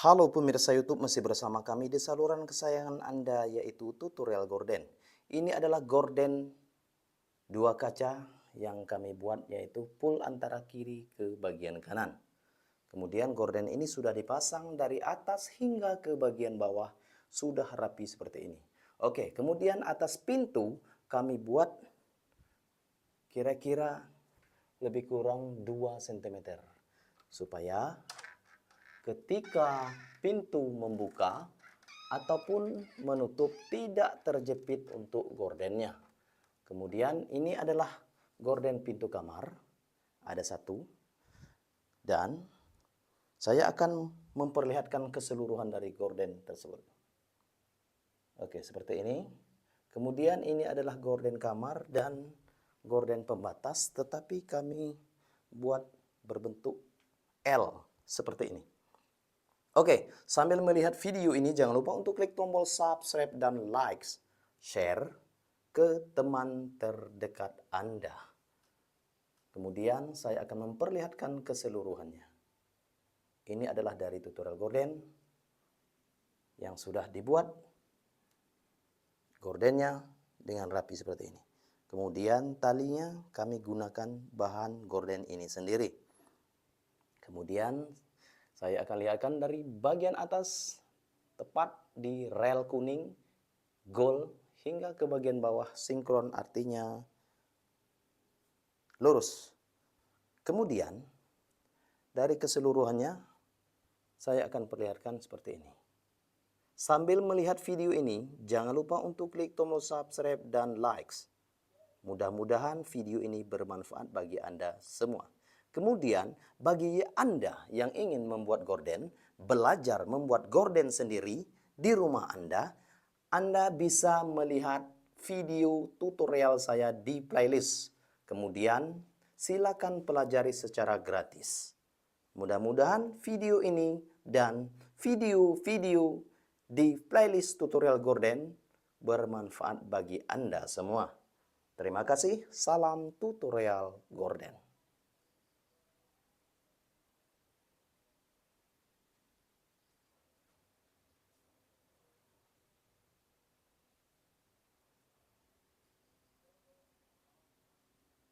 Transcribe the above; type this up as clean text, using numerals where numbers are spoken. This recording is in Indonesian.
Halo pemirsa YouTube, masih bersama kami di saluran kesayangan Anda yaitu tutorial gorden. Ini adalah gorden dua kaca yang kami buat yaitu pull antara kiri ke bagian kanan. Kemudian gorden ini sudah dipasang dari atas hingga ke bagian bawah, sudah rapi seperti ini. Oke, kemudian atas pintu kami buat kira-kira lebih kurang 2 cm supaya ketika pintu membuka ataupun menutup tidak terjepit untuk gordennya. Kemudian ini adalah gorden pintu kamar, ada satu, dan saya akan memperlihatkan keseluruhan dari gorden tersebut. Oke, seperti ini. Kemudian ini adalah gorden kamar dan gorden pembatas, tetapi kami buat berbentuk L seperti ini. Oke, sambil melihat video ini jangan lupa untuk klik tombol subscribe dan likes, share ke teman terdekat Anda. Kemudian saya akan memperlihatkan keseluruhannya. Ini adalah dari tutorial gorden yang sudah dibuat gordennya dengan rapi seperti ini. Kemudian talinya kami gunakan bahan gorden ini sendiri. Kemudian saya akan lihatkan dari bagian atas tepat di rel kuning, gold, hingga ke bagian bawah sinkron artinya lurus. Kemudian dari keseluruhannya saya akan perlihatkan seperti ini. Sambil melihat video ini, jangan lupa untuk klik tombol subscribe dan likes. Mudah-mudahan video ini bermanfaat bagi Anda semua. Kemudian, bagi Anda yang ingin membuat gorden, belajar membuat gorden sendiri di rumah Anda bisa melihat video tutorial saya di playlist. Kemudian, silakan pelajari secara gratis. Mudah-mudahan video ini dan video-video di playlist tutorial gorden bermanfaat bagi Anda semua. Terima kasih, salam tutorial gorden.